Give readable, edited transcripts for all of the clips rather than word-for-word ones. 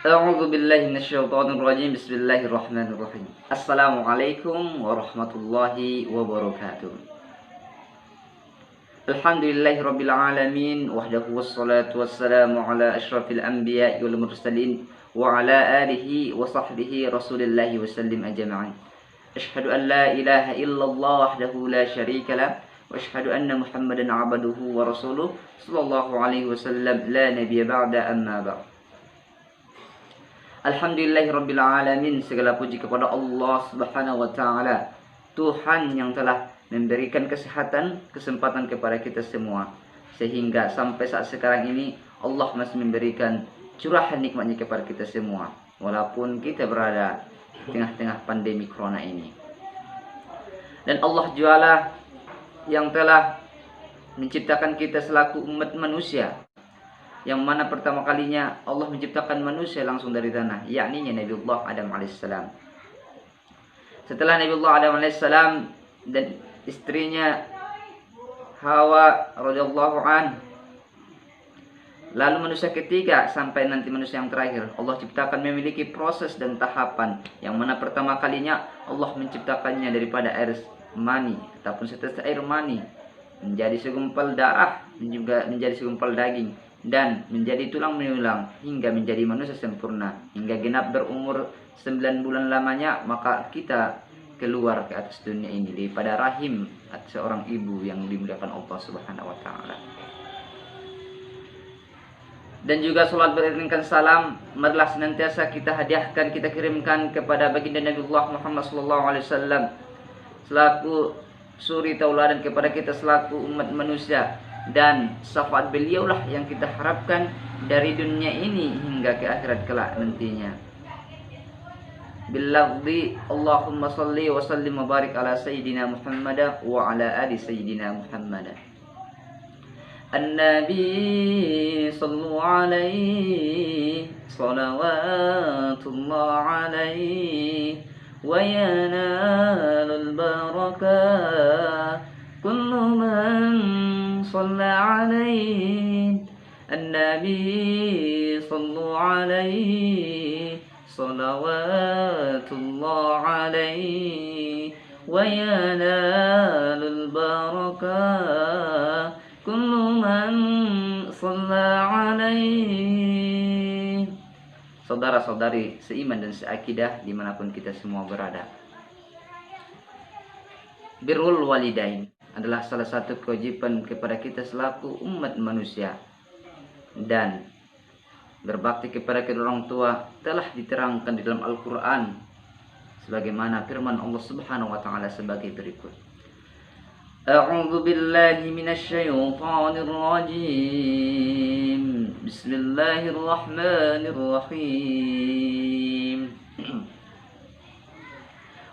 A'udzu billahi minasyaitonir rajim. Bismillahirrahmanirrahim. Assalamualaikum warahmatullahi wabarakatuh. Alhamdulillahirabbil alamin wahdahu wassalatu wassalamu ala asyrafil anbiya'i wal mursalin wa ala alihi wa sahbihi rasulillahi wa sallim ajma'in. Asyhadu an la ilaha illallah wahdahu la syarika lah wa asyhadu anna Muhammadan 'abduhu wa rasuluh sallallahu alaihi wasallam la nabiyya ba'da amma ba'd. Alhamdulillahirabbil alamin, segala puji kepada Allah Subhanahu wa taala, Tuhan yang telah memberikan kesehatan, kesempatan kepada kita semua, sehingga sampai saat sekarang ini Allah masih memberikan curahan nikmatnya kepada kita semua, walaupun kita berada di tengah-tengah pandemi corona ini. Dan Allah jualah yang telah menciptakan kita selaku umat manusia, yang mana pertama kalinya Allah menciptakan manusia langsung dari tanah, yakni Nabiullah Adam alaihissalam. Setelah Nabiullah Adam alaihissalam dan istrinya Hawa radhiyallahu an, lalu manusia ketiga sampai nanti manusia yang terakhir, Allah ciptakan memiliki proses dan tahapan, yang mana pertama kalinya Allah menciptakannya daripada air mani ataupun setetes air mani menjadi segumpal darah, juga menjadi segumpal daging, dan menjadi tulang belulang hingga menjadi manusia sempurna, hingga genap berumur 9 bulan lamanya, maka kita keluar ke atas dunia ini daripada rahim seorang ibu yang dimuliakan Allah Subhanahu wa taala. Dan juga salat beriringkan salam marilah senantiasa kita hadiahkan, kita kirimkan kepada baginda Nabiullah Muhammad sallallahu alaihi wasallam selaku suri tauladan kepada kita selaku umat manusia, dan syafaat beliaulah yang kita harapkan dari dunia ini hingga ke akhirat kelak nantinya. Billafzi Allahumma salli wa sallim wa barik ala sayyidina Muhammad wa ala ali sayyidina Muhammad. An-Nabi sallu alaihi salawatullah alaihi wa yanalul barakah kullu man صلى عليه النبي صلوا عليه صلوات الله عليه وينال البركة كل من صلى عليه. Saudara-saudari seiman dan seakidah dimanapun kita semua berada, birrul walidain adalah salah satu kewajiban kepada kita selaku umat manusia, dan berbakti kepada kedua orang tua telah diterangkan di dalam Al-Quran sebagaimana firman Allah Subhanahu wa taala sebagai berikut. A'udzu billahi minasyaitonir rajim. Bismillahirrahmanirrahim.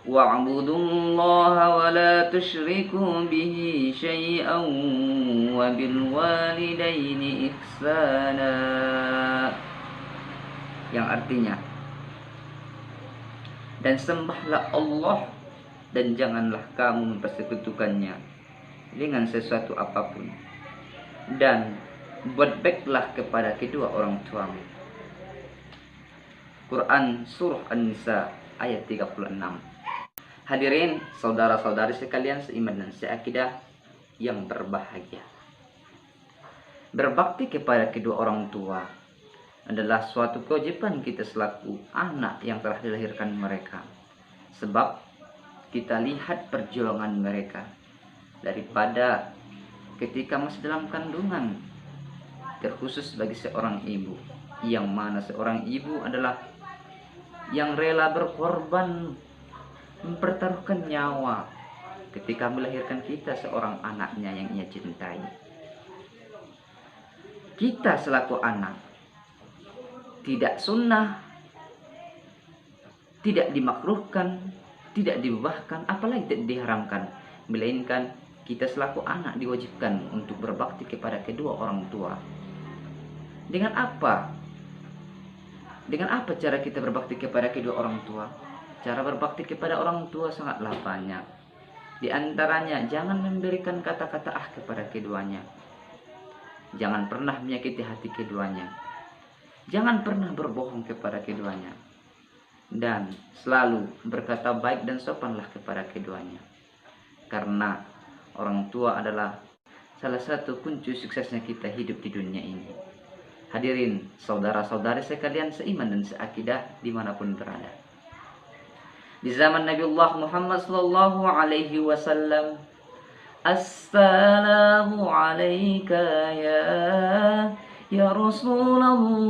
Wa'budullaha wa la tusyriku bihi syai'an wa bil walidaini ihsana, yang artinya, dan sembahlah Allah dan janganlah kamu mempersekutukannya dengan sesuatu apapun, dan buat baiklah kepada kedua orang tuamu. Quran Surah An-Nisa ayat 36. Hadirin saudara-saudari sekalian seiman dan seakidah yang berbahagia, berbakti kepada kedua orang tua adalah suatu kewajiban kita selaku anak yang telah dilahirkan mereka, sebab kita lihat perjuangan mereka daripada ketika masih dalam kandungan, terkhusus bagi seorang ibu, yang mana seorang ibu adalah yang rela berkorban, mempertaruhkan nyawa ketika melahirkan kita seorang anaknya yang ia cintai. Kita selaku anak tidak sunnah, tidak dimakruhkan, tidak dibebahkan, apalagi tidak diharamkan, melainkan kita selaku anak diwajibkan untuk berbakti kepada kedua orang tua. Dengan apa? Dengan apa cara kita berbakti kepada kedua orang tua? Cara berbakti kepada orang tua sangatlah banyak. Di antaranya, jangan memberikan kata-kata kepada keduanya. Jangan pernah menyakiti hati keduanya. Jangan pernah berbohong kepada keduanya, dan selalu berkata baik dan sopanlah kepada keduanya. Karena orang tua adalah salah satu kunci suksesnya kita hidup di dunia ini. Hadirin saudara-saudari sekalian seiman dan seakidah dimanapun berada. Di zaman Nabiullah Muhammad sallallahu alaihi wasallam, Assalamu alayka ya Rasulullah,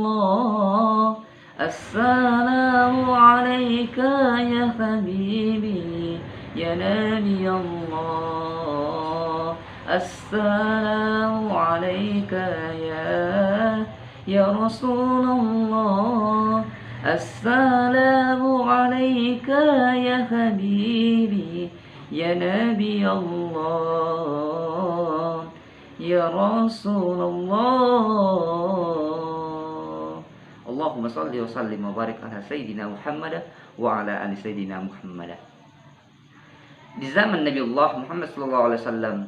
Assalamu alayka ya Habibi, ya Nabi Allah, Assalamu alayka ya Rasulullah, Assalamu alayka ya Habibi, ya Nabi Allah, ya Rasulullah. Allahumma salli wa sallim wa barik ala Sayyidina Muhammad wa ala ali Sayyidina Muhammad. Di zaman Nabiullah Muhammad SAW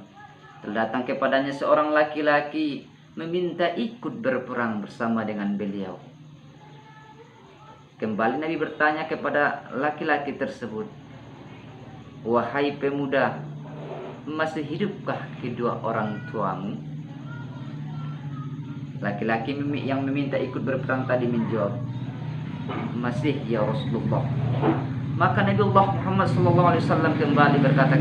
terdatang kepadanya seorang laki-laki meminta ikut berperang bersama dengan beliau. Kembali Nabi bertanya kepada laki-laki tersebut, wahai pemuda, masih hidupkah kedua orang tuamu? Laki-laki yang meminta ikut berperang tadi menjawab, masih ya Rasulullah. Maka Nabiullah Muhammad SAW kembali berkata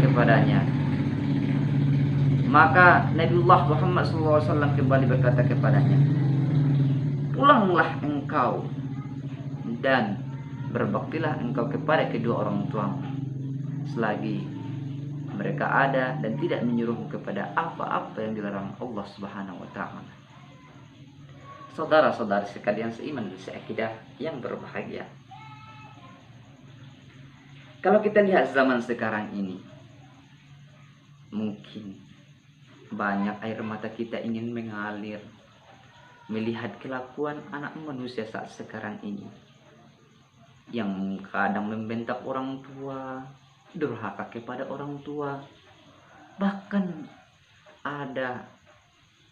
kepadanya, pulanglah engkau dan berbaktilah engkau kepada kedua orang tuamu selagi mereka ada dan tidak menyuruhmu kepada apa-apa yang dilarang Allah Subhanahu wa taala. Saudara-saudari sekalian seiman dan seakidah yang berbahagia. Kalau kita lihat zaman sekarang ini, mungkin banyak air mata kita ingin mengalir melihat kelakuan anak manusia saat sekarang ini, yang kadang membentak orang tua, durhaka kepada orang tua. Bahkan ada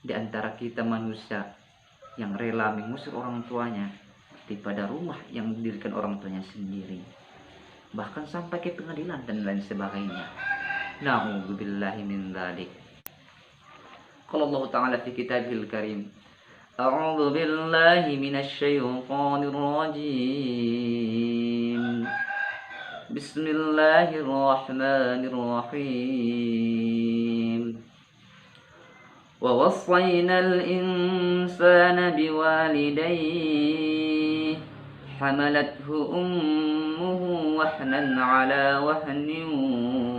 di antara kita manusia yang rela mengusir orang tuanya daripada rumah yang didirikan orang tuanya sendiri, bahkan sampai ke pengadilan dan lain sebagainya. Na'udzubillahi min dzalik. Qala Allah Ta'ala fi Kitabihil Karim, A'udzu billahi minasy syaithanir rajim. Bismillahirrahmanirrahim. Wa wassayna al-insana biwalidayhi hamalathu ummuhu wahnan ala wahnin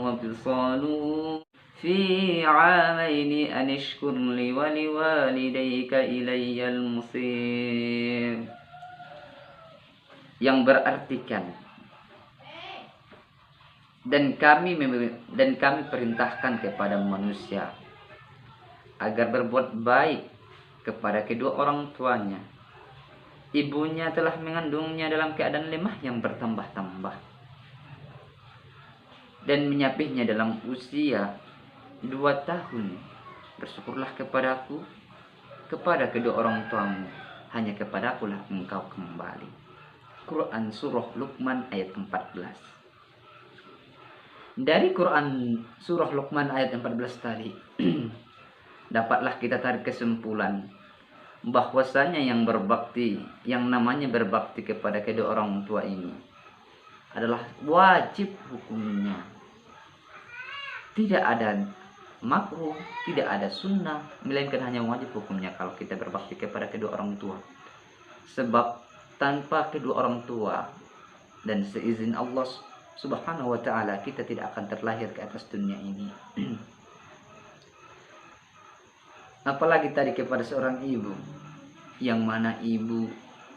wa fisaluhu fi 'amaini an ishkur li wa liwalidayka ilayyal musir. Yang berartikan, dan kami perintahkan kepada manusia agar berbuat baik kepada kedua orang tuanya. Ibunya telah mengandungnya dalam keadaan lemah yang bertambah-tambah dan menyapihnya dalam usia 2 tahun. Bersyukurlah kepadaku, kepada kedua orang tuamu, hanya kepadakulah engkau kembali. Quran Surah Luqman ayat 14. Dari Quran Surah Luqman ayat 14 tadi dapatlah kita tarik kesimpulan bahwasanya yang namanya berbakti kepada kedua orang tua ini adalah wajib hukumnya. Tidak ada makruh, tidak ada sunnah, melainkan hanya wajib hukumnya kalau kita berbakti kepada kedua orang tua. Sebab tanpa kedua orang tua dan seizin Allah Subhanahu wa ta'ala, kita tidak akan terlahir ke atas dunia ini. Apalagi tadi kepada seorang ibu, yang mana ibu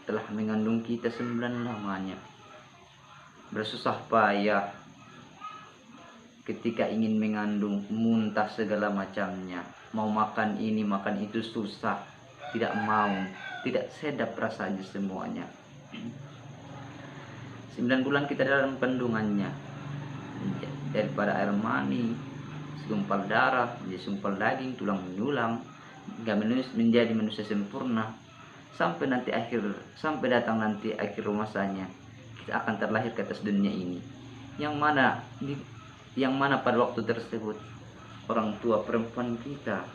telah mengandung kita 9 lamanya, bersusah payah ketika ingin mengandung, muntah segala macamnya, mau makan ini makan itu susah, tidak mau, tidak sedap rasanya semuanya. 9 bulan kita dalam kandungannya, daripada air mani, segumpal darah, menjadi segumpal daging, tulang menyulam, hingga menjadi manusia sempurna, sampai datang nanti akhir masanya, kita akan terlahir ke atas dunia ini, yang mana pada waktu tersebut orang tua perempuan kita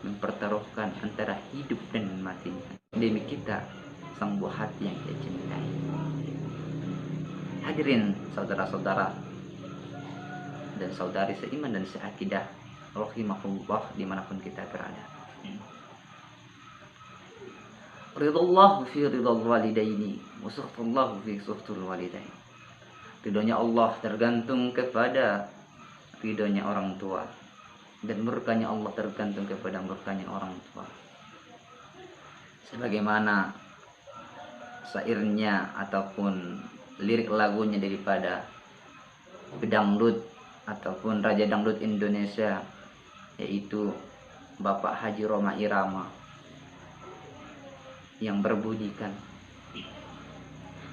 mempertaruhkan antara hidup dan matinya demi kita, sang buah hati yang dia cintai. Hadirin saudara-saudara dan saudari seiman dan seakidah rahimakumullah dimanapun kita berada. Ridallahu fi ridal walidaini wa sukhtallahu fi sukhtul walidain. Ridhonya Allah tergantung kepada ridhonya orang tua, dan murkanya Allah tergantung kepada murkanya orang tua. Sebagaimana syairnya ataupun lirik lagunya daripada pedangdut ataupun raja dangdut Indonesia, yaitu Bapak Haji Rhoma Irama, yang berbunyikan,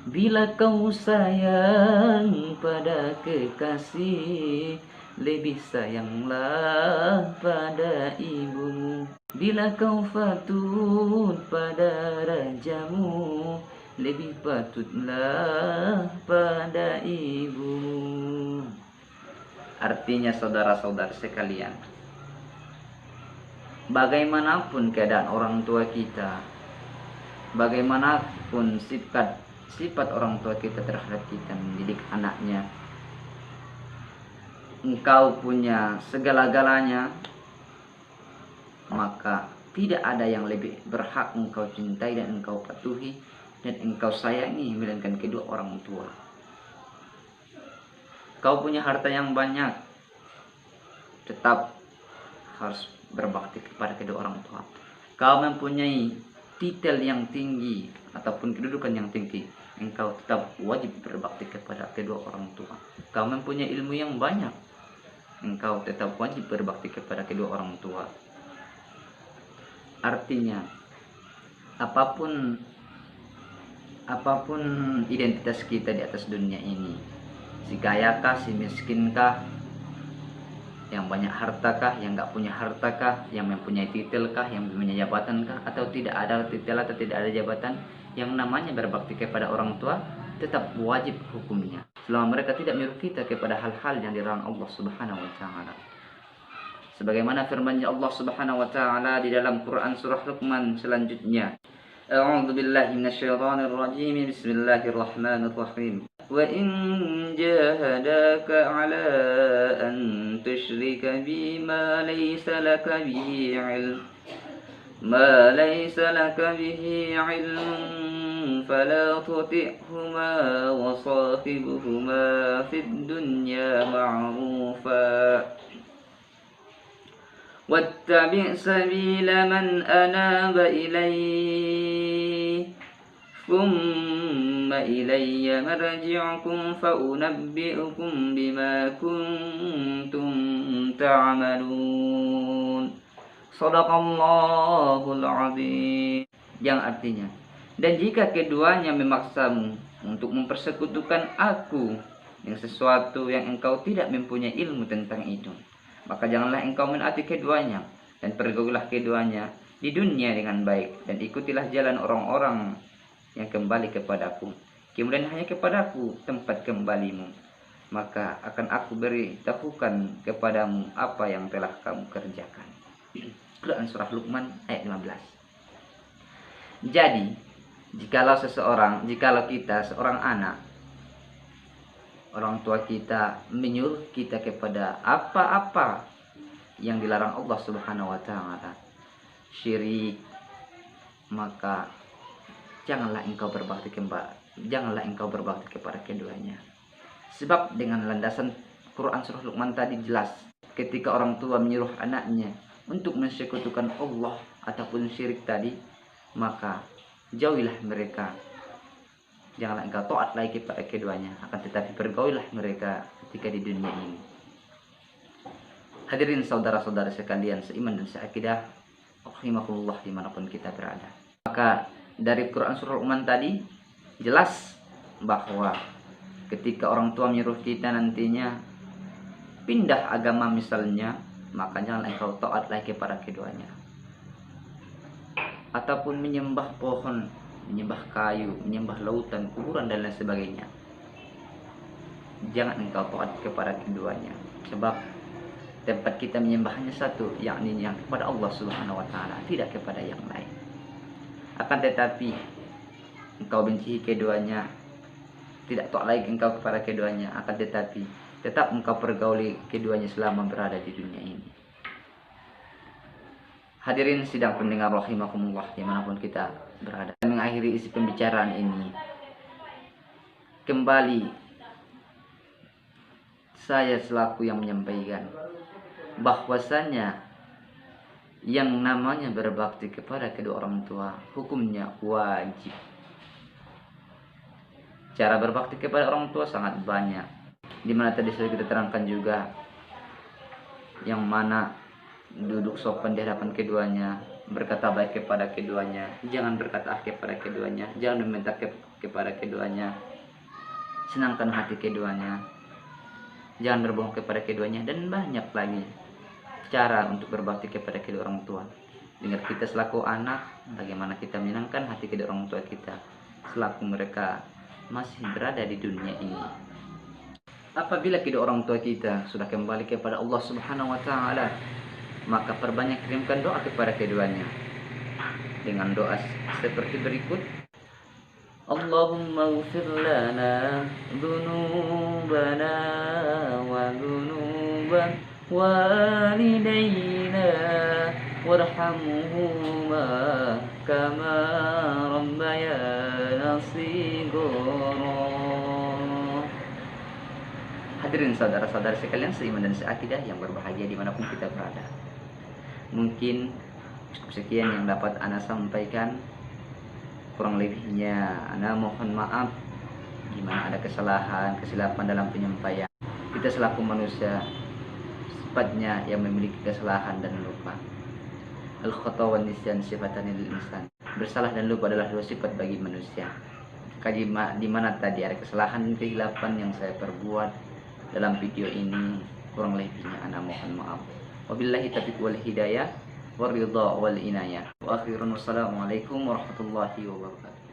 bila kau sayang pada kekasih, lebih sayanglah pada ibumu. Bila kau patut pada rajamu, lebih patutlah pada ibumu. Artinya saudara-saudara sekalian, bagaimanapun keadaan orang tua kita, bagaimanapun sifat orang tua kita terhadap kita mendidik anaknya, engkau punya segala-galanya, maka tidak ada yang lebih berhak engkau cintai dan engkau patuhi dan engkau sayangi melainkan kedua orang tua. Kau punya harta yang banyak, tetap harus berbakti kepada kedua orang tua. Kau mempunyai titel yang tinggi ataupun kedudukan yang tinggi, engkau tetap wajib berbakti kepada kedua orang tua. Kau mempunyai ilmu yang banyak, engkau tetap wajib berbakti kepada kedua orang tua. Artinya, apapun identitas kita di atas dunia ini, si kayakah, si miskinkah, yang banyak hartakah, yang nggak punya hartakah, yang mempunyai titelkah, yang mempunyai jabatankah, atau tidak ada titel atau tidak ada jabatan, yang namanya berbakti kepada orang tua tetap wajib hukumnya selama mereka tidak menyuruh kita kepada hal-hal yang dilarang Allah Subhanahu wa taala. Sebagaimana firman-Nya Allah Subhanahu wa taala di dalam Quran surah Luqman selanjutnya. A'udzu billahi minasyaitonir rajim. Bismillahirrahmanirrahim. Wa in jahadaka 'ala an tusyrika bima laysa laka bihi 'ilm fala tuti'huma wa sahibuhuma fid dunya ma'rufa wattabi' sabila man anaba ilayya thumma ilayya marji'ukum fa unabbi'ukum bima kuntum ta'malun. Shadaqallahul azim. Yang artinya, dan jika keduanya memaksamu untuk mempersekutukan aku dengan sesuatu yang engkau tidak mempunyai ilmu tentang itu, maka janganlah engkau menaati keduanya, dan pergaulilah keduanya di dunia dengan baik, dan ikutilah jalan orang-orang yang kembali kepadaku, kemudian hanya kepadaku tempat kembalimu, maka akan aku beritahukan kepadamu apa yang telah kamu kerjakan. Quran surah Luqman ayat 15. Jadi, jikalau kita seorang anak, orang tua kita menyuruh kita kepada apa-apa yang dilarang Allah Subhanahu wa taala, syirik, maka janganlah engkau berbakti kepada keduanya. Sebab dengan landasan Quran surah Luqman tadi jelas, ketika orang tua menyuruh anaknya untuk mensekutukan Allah ataupun syirik tadi, maka jauhilah mereka. Janganlah engkau taat lagi kepada keduanya, akan tetapi bergaulilah mereka ketika di dunia ini. Hadirin saudara-saudara sekalian seiman dan seakidah, rahimakumullah dimanapun kita berada. Maka dari Quran surah Luqman tadi jelas bahwa ketika orang tua menyuruh kita nantinya pindah agama misalnya, maka janganlah engkau taat lagi kepada keduanya. ataupun menyembah pohon, menyembah kayu, menyembah lautan, kuburan dan lain sebagainya. Jangan engkau taat kepada keduanya, sebab tempat kita menyembah hanya satu, yakni yang kepada Allah Subhanahu wa taala, tidak kepada yang lain. Akan tetapi engkau benci keduanya, tidak taat lagi engkau kepada keduanya, akan tetapi tetap engkau pergauli keduanya selama berada di dunia ini. Hadirin sidang pendengar rahimakumullah dimanapun kita berada. Mengakhiri isi pembicaraan ini, kembali saya selaku yang menyampaikan bahwasanya yang namanya berbakti kepada kedua orang tua hukumnya wajib. Cara berbakti kepada orang tua sangat banyak, dimana tadi sudah kita terangkan juga, yang mana duduk sopan di hadapan keduanya, berkata baik kepada keduanya, jangan berkata kepada keduanya, jangan meminta kepada keduanya, senangkan hati keduanya, jangan berbohong kepada keduanya, dan banyak lagi cara untuk berbakti kepada kedua orang tua. Dengar kita selaku anak, bagaimana kita menyenangkan hati kedua orang tua kita selaku mereka masih berada di dunia ini. Apabila kedua orang tua kita sudah kembali kepada Allah Subhanahu wa taala, maka perbanyak kirimkan doa kepada keduanya dengan doa seperti berikut: Allahumma ighfir lana dhunubana wa dhunuba walidayna warhamhuma kama rabbayana shighara. Hadirin saudara-saudara sekalian seiman dan seakidah yang berbahagia dimanapun kita berada, mungkin cukup sekian yang dapat ana sampaikan. Kurang lebihnya ana mohon maaf jika ada kesalahan, kesilapan dalam penyampaian. Kita selaku manusia sifatnya yang memiliki kesalahan dan lupa. Al-khata wa nisyan sifatan lil insan. Bersalah dan lupa adalah dua sifat bagi manusia. Di mana tadi ada kesalahan dan kehilapan yang saya perbuat dalam video ini, kurang lebihnya ana mohon maaf. Wabillahi taufiq wal hidayah, waridha wal inayah. Wa akhirun wassalamualaikum warahmatullahi wabarakatuh.